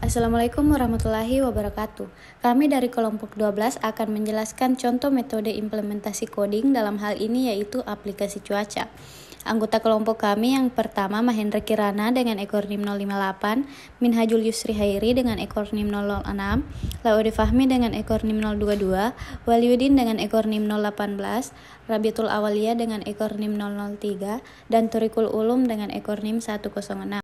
Assalamualaikum warahmatullahi wabarakatuh. Kami dari kelompok 12 akan menjelaskan contoh metode implementasi coding dalam hal ini yaitu aplikasi cuaca. Anggota kelompok kami yang pertama Mahendra Kirana dengan ekor NIM 058, Minhajul Yusri Hairi dengan ekor NIM 006, Laude Fahmi dengan ekor NIM 022, Waliudin dengan ekor NIM 018, Rabiatul Awalia dengan ekor NIM 003, dan Turikul Ulum dengan ekor NIM 106.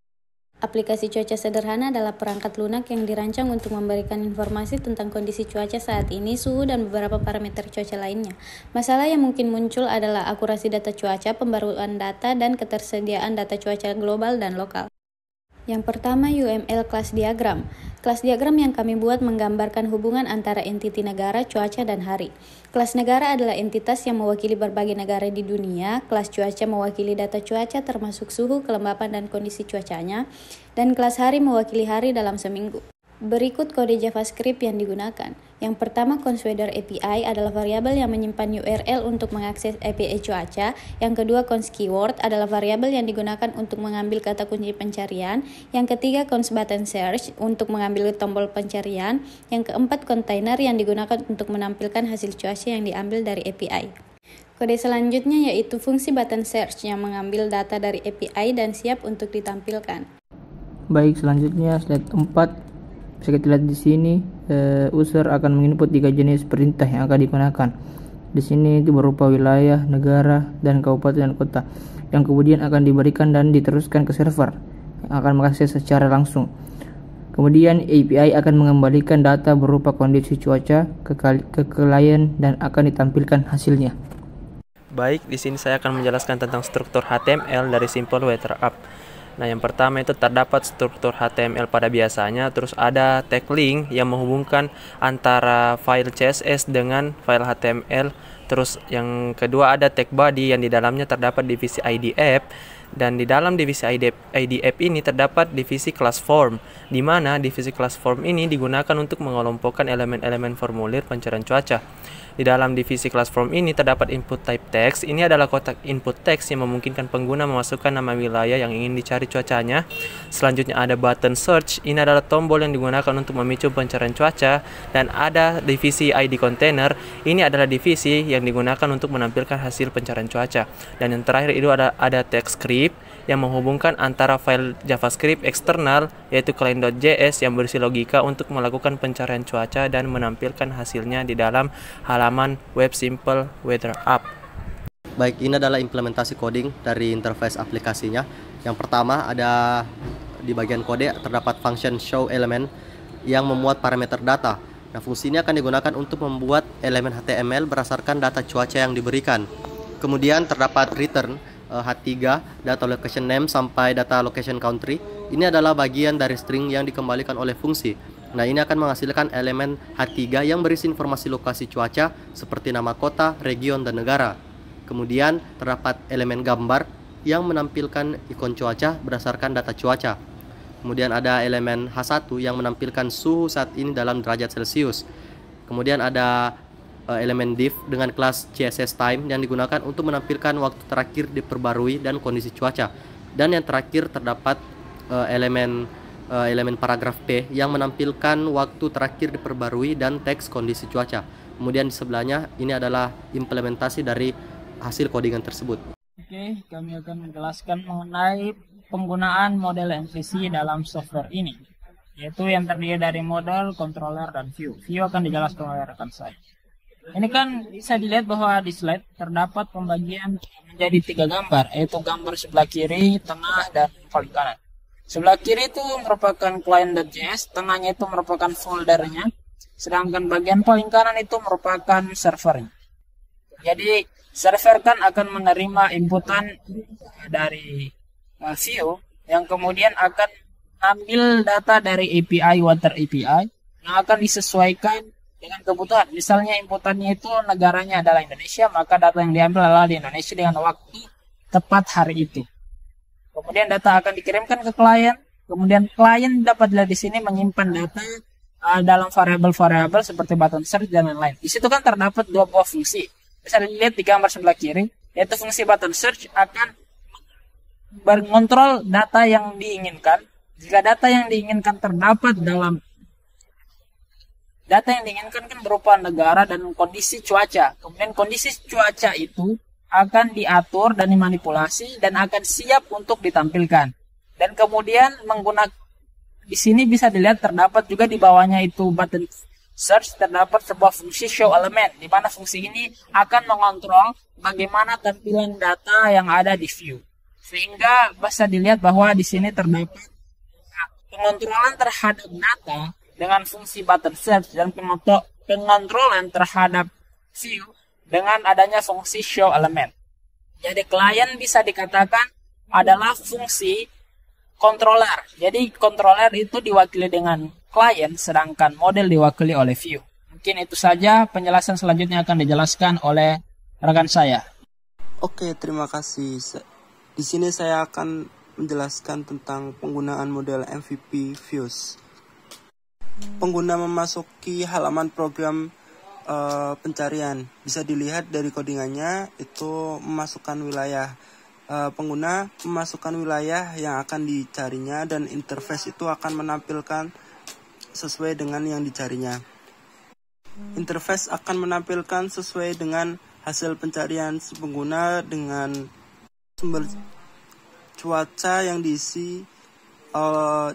Aplikasi cuaca sederhana adalah perangkat lunak yang dirancang untuk memberikan informasi tentang kondisi cuaca saat ini, suhu, dan beberapa parameter cuaca lainnya. Masalah yang mungkin muncul adalah akurasi data cuaca, pembaruan data, dan ketersediaan data cuaca global dan lokal. Yang pertama, UML Class Diagram. Kelas diagram yang kami buat menggambarkan hubungan antara entiti negara, cuaca, dan hari. Kelas negara adalah entitas yang mewakili berbagai negara di dunia. Kelas cuaca mewakili data cuaca termasuk suhu, kelembapan, dan kondisi cuacanya. Dan kelas hari mewakili hari dalam seminggu. Berikut kode JavaScript yang digunakan. Yang pertama, constWeather API adalah variabel yang menyimpan URL untuk mengakses API cuaca. Yang kedua, const keyword adalah variabel yang digunakan untuk mengambil kata kunci pencarian. Yang ketiga, const button search untuk mengambil tombol pencarian. Yang keempat, container yang digunakan untuk menampilkan hasil cuaca yang diambil dari API. Kode selanjutnya yaitu fungsi button search yang mengambil data dari API dan siap untuk ditampilkan. Baik, selanjutnya slide 4. Bisa kita lihat di sini, user akan menginput 3 jenis perintah yang akan digunakan. Di sini itu berupa wilayah, negara, dan kabupaten dan kota, yang kemudian akan diberikan dan diteruskan ke server yang akan mengakses secara langsung. Kemudian API akan mengembalikan data berupa kondisi cuaca ke klien dan akan ditampilkan hasilnya. Baik, di sini saya akan menjelaskan tentang struktur HTML dari Simple Weather App. Nah, yang pertama itu terdapat struktur HTML pada biasanya, terus ada tag link yang menghubungkan antara file CSS dengan file HTML. Terus yang kedua ada tag body yang di dalamnya terdapat divisi ID app, dan di dalam divisi ID app ini terdapat divisi class form, di mana divisi class form ini digunakan untuk mengelompokkan elemen-elemen formulir pencarian cuaca. Di dalam divisi class form ini terdapat input type text. Ini adalah kotak input text yang memungkinkan pengguna memasukkan nama wilayah yang ingin dicari cuacanya. Selanjutnya ada button search. Ini adalah tombol yang digunakan untuk memicu pencarian cuaca. Dan ada divisi ID container. Ini adalah divisi yang digunakan untuk menampilkan hasil pencarian cuaca. Dan yang terakhir itu ada text script yang menghubungkan antara file JavaScript eksternal yaitu client.js yang berisi logika untuk melakukan pencarian cuaca dan menampilkan hasilnya di dalam halaman web Simple Weather App. Baik, ini adalah implementasi coding dari interface aplikasinya. Yang pertama ada di bagian kode terdapat function show element yang memuat parameter data. Nah, fungsi ini akan digunakan untuk membuat elemen HTML berdasarkan data cuaca yang diberikan. Kemudian terdapat return H3, data location name sampai data location country. Ini adalah bagian dari string yang dikembalikan oleh fungsi. Nah, ini akan menghasilkan elemen H3 yang berisi informasi lokasi cuaca seperti nama kota, region, dan negara. Kemudian terdapat elemen gambar yang menampilkan ikon cuaca berdasarkan data cuaca. Kemudian ada elemen H1 yang menampilkan suhu saat ini dalam derajat Celcius. Kemudian ada elemen div dengan kelas CSS time yang digunakan untuk menampilkan waktu terakhir diperbarui dan kondisi cuaca. Dan yang terakhir terdapat elemen paragraf P yang menampilkan waktu terakhir diperbarui dan teks kondisi cuaca. Kemudian di sebelahnya ini adalah implementasi dari hasil codingan tersebut. Oke, kami akan menjelaskan mengenai penggunaan model MVC dalam software ini, yaitu yang terdiri dari model, controller, dan view. View akan dijelaskan oleh rekan saya. Ini kan bisa dilihat bahwa di slide terdapat pembagian menjadi 3 gambar, yaitu gambar sebelah kiri, tengah, dan paling kanan. Sebelah kiri itu merupakan client.js, tengahnya itu merupakan foldernya, sedangkan bagian paling kanan itu merupakan servernya. Jadi server kan akan menerima inputan dari view yang kemudian akan ambil data dari API Weather API yang akan disesuaikan dengan kebutuhan. Misalnya inputannya itu negaranya adalah Indonesia, maka data yang diambil adalah di Indonesia dengan waktu tepat hari itu. Kemudian data akan dikirimkan ke klien. Kemudian klien dapat dilihat di sini menyimpan data dalam variabel-variabel seperti button search dan lain-lain. Di situ kan terdapat 2 buah fungsi. Bisa dilihat di gambar sebelah kiri, yaitu fungsi button search akan mengontrol data yang diinginkan Jika data yang diinginkan terdapat dalam data yang diinginkan kan berupa negara dan kondisi cuaca. Kemudian kondisi cuaca itu akan diatur dan dimanipulasi dan akan siap untuk ditampilkan. Dan kemudian di sini bisa dilihat terdapat juga di bawahnya itu button search, terdapat sebuah fungsi show element, di mana fungsi ini akan mengontrol bagaimana tampilan data yang ada di view. Sehingga bisa dilihat bahwa di sini terdapat pengontrolan terhadap data dengan fungsi button search dan pengontrolan terhadap view dengan adanya fungsi show element. Jadi klien bisa dikatakan adalah fungsi controller. Jadi controller itu diwakili dengan klien, sedangkan model diwakili oleh view. Mungkin itu saja, penjelasan selanjutnya akan dijelaskan oleh rekan saya. Oke, terima kasih. Di sini saya akan menjelaskan tentang penggunaan model MVP Views. Pengguna memasuki halaman program pencarian. Bisa dilihat dari codingannya, itu memasukkan wilayah. Pengguna memasukkan wilayah yang akan dicarinya dan interface itu akan menampilkan sesuai dengan yang dicarinya. Interface akan menampilkan sesuai dengan hasil pencarian si pengguna dengan sumber cuaca yang diisi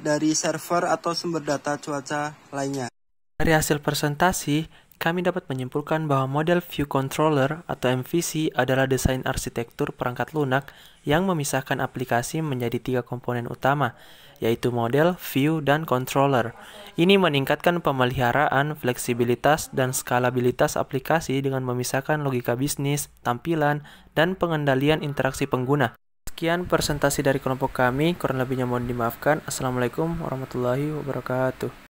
dari server atau sumber data cuaca lainnya. Dari hasil presentasi, kami dapat menyimpulkan bahwa model View Controller atau MVC adalah desain arsitektur perangkat lunak yang memisahkan aplikasi menjadi 3 komponen utama, yaitu model, view, dan controller. Ini meningkatkan pemeliharaan, fleksibilitas, dan skalabilitas aplikasi dengan memisahkan logika bisnis, tampilan, dan pengendalian interaksi pengguna. Sekian presentasi dari kelompok kami, kurang lebihnya mohon dimaafkan. Assalamualaikum warahmatullahi wabarakatuh.